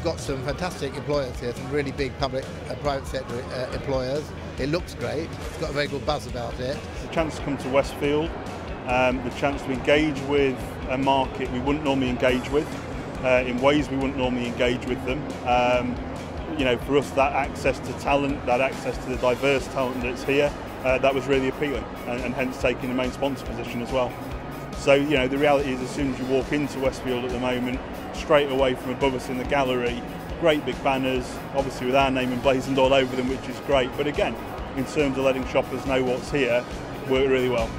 we've got some fantastic employers here, some really big public and private sector employers. It looks great. It's got a very good buzz about it. The chance to come to Westfield, the chance to engage with a market we wouldn't normally engage with, in ways we wouldn't normally engage with them. You know, for us, that access to talent, that access to the diverse talent that's here, that was really appealing, and hence taking the main sponsor position as well. So, you know, the reality is, as soon as you walk into Westfield at the moment, straight away from above us in the gallery, great big banners, obviously with our name emblazoned all over them, which is great. But again, in terms of letting shoppers know what's here, worked really well.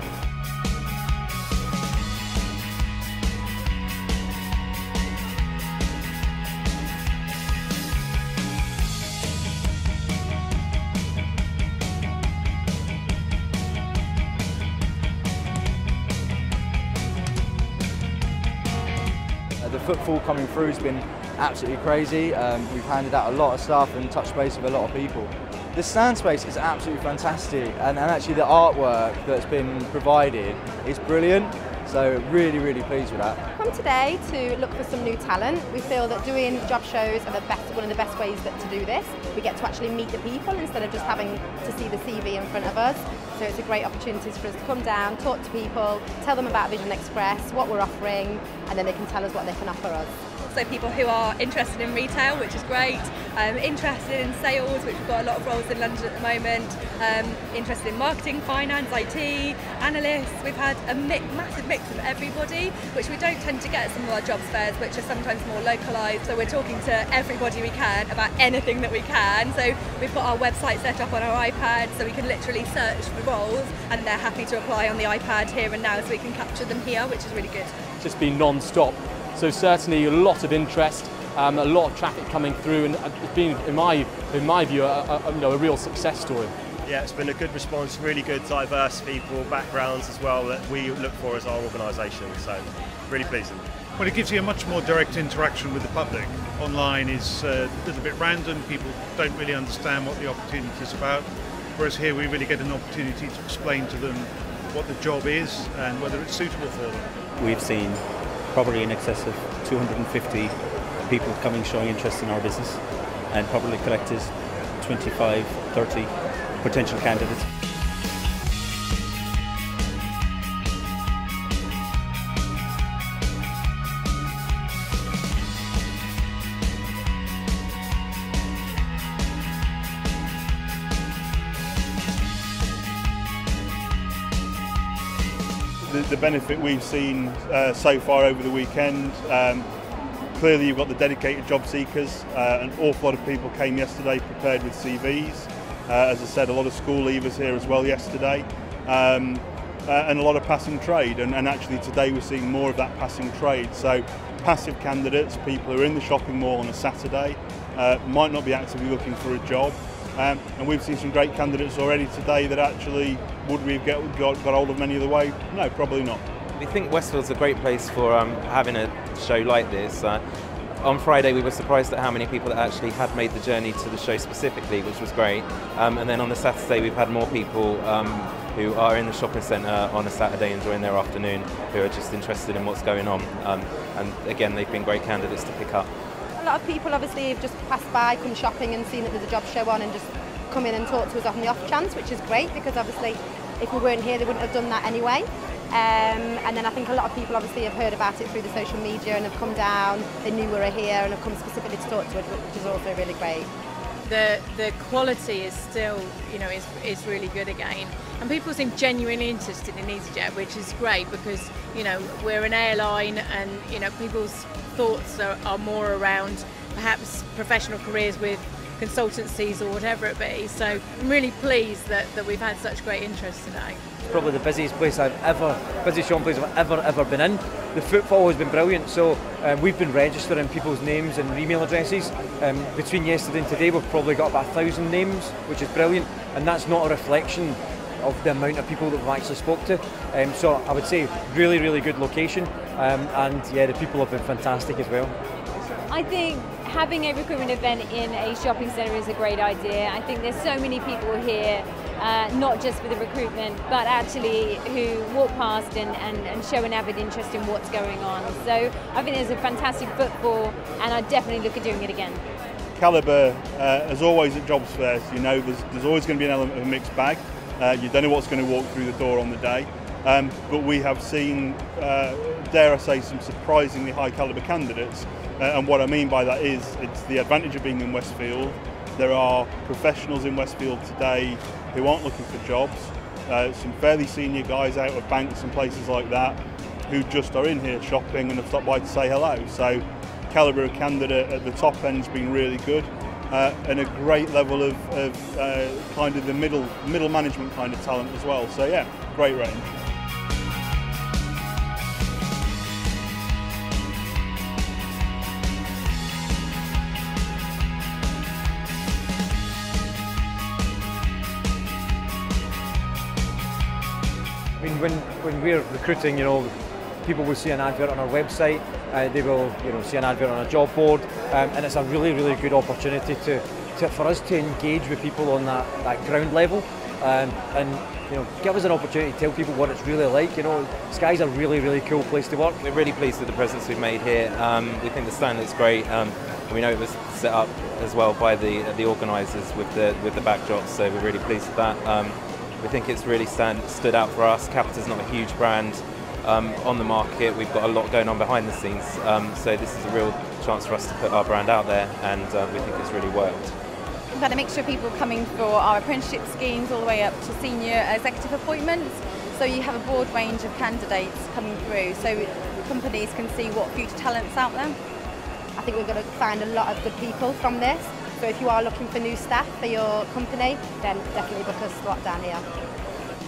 The footfall coming through has been absolutely crazy. We've handed out a lot of stuff and touched base with a lot of people. The stand space is absolutely fantastic, and actually the artwork that's been provided is brilliant. So really, really pleased with that. Come today to look for some new talent. We feel that doing job shows are one of the best ways to do this. We get to actually meet the people instead of just having to see the CV in front of us. So it's a great opportunity for us to come down, talk to people, tell them about Vision Express, what we're offering, and then they can tell us what they can offer us. So people who are interested in retail, which is great, interested in sales, which we've got a lot of roles in London at the moment, interested in marketing, finance, IT, analysts. We've had a massive mix of everybody, which we don't tend to get at some of our jobs fairs, which are sometimes more localised. So we're talking to everybody we can about anything that we can. So we've got our website set up on our iPad, so we can literally search for roles, and they're happy to apply on the iPad here and now, so we can capture them here, which is really good. It's just been non-stop. So certainly a lot of interest, a lot of traffic coming through, and it's been, in my view, a real success story. Yeah, it's been a good response, really good, diverse people, backgrounds as well that we look for as our organisation, so really pleasing. Well, it gives you a much more direct interaction with the public. Online is a little bit random, people don't really understand what the opportunity is about, whereas here we really get an opportunity to explain to them what the job is and whether it's suitable for them. We've seen probably in excess of 250 people coming showing interest in our business, and probably collected 25, 30 potential candidates. The benefit we've seen so far over the weekend, clearly you've got the dedicated job seekers. An awful lot of people came yesterday prepared with CVs. As I said, a lot of school leavers here as well yesterday, and a lot of passing trade, and actually today we're seeing more of that passing trade. So passive candidates, people who are in the shopping mall on a Saturday, might not be actively looking for a job. And we've seen some great candidates already today that actually, would we have got hold of many of the way? No, probably not. We think Westfield's a great place for having a show like this. On Friday we were surprised at how many people that actually had made the journey to the show specifically, which was great. And then on the Saturday we've had more people who are in the shopping centre on a Saturday enjoying their afternoon, who are just interested in what's going on. And again, they've been great candidates to pick up. A lot of people obviously have just passed by, come shopping and seen that there's a job show on and just come in and talk to us on the off chance, which is great, because obviously if we weren't here they wouldn't have done that anyway. And then I think a lot of people obviously have heard about it through the social media and have come down, they knew we were here and have come specifically to talk to us, which is also really great. The quality is still, is really good again, and people seem genuinely interested in EasyJet, which is great, because we're an airline, and people's thoughts are more around perhaps professional careers with consultancies or whatever it be. So I'm really pleased that we've had such great interest today. It's probably the busiest place busiest shopping place I've ever been in. The footfall has been brilliant, so we've been registering people's names and email addresses. Between yesterday and today we've probably got about 1,000 names, which is brilliant, and that's not a reflection of the amount of people that we've actually spoke to. So I would say really, really good location, and yeah, the people have been fantastic as well. I think having a recruitment event in a shopping centre is a great idea. I think there's so many people here not just for the recruitment, but actually who walk past and show an avid interest in what's going on. So I think there's a fantastic footfall, and I definitely look at doing it again. Calibre, as always at jobs fairs, you know there's always going to be an element of a mixed bag. You don't know what's going to walk through the door on the day, but we have seen, dare I say, some surprisingly high calibre candidates, and what I mean by that is it's the advantage of being in Westfield. There are professionals in Westfield today who aren't looking for jobs, some fairly senior guys out of banks and places like that who just are in here shopping and have stopped by to say hello. So calibre of candidate at the top end's been really good, and a great level of kind of the middle management kind of talent as well. So yeah, great range. I mean, when we're recruiting, people will see an advert on our website, they will see an advert on a job board, and it's a really, really good opportunity for us to engage with people on that ground level, and give us an opportunity to tell people what it's really like. Sky's a really, really cool place to work. We're really pleased with the presence we've made here. We think the stand looks great. We know it was set up as well by the organisers with the backdrops, so we're really pleased with that. We think it's really stood out for us. Capita's not a huge brand on the market. We've got a lot going on behind the scenes, so this is a real chance for us to put our brand out there, and we think it's really worked. We've had a mixture of people coming for our apprenticeship schemes all the way up to senior executive appointments, so you have a broad range of candidates coming through, so companies can see what future talent's out there. I think we're going to find a lot of good people from this. So if you are looking for new staff for your company, then definitely book a slot down here.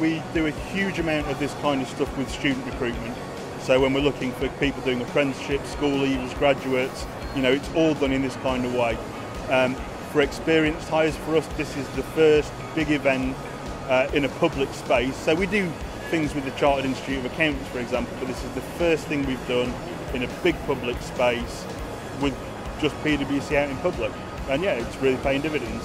We do a huge amount of this kind of stuff with student recruitment. So when we're looking for people doing apprenticeships, school leavers, graduates, it's all done in this kind of way. For experienced hires, for us, this is the first big event in a public space. So we do things with the Chartered Institute of Accountants, for example, but this is the first thing we've done in a big public space with just PwC out in public. And yeah, it's really paying dividends.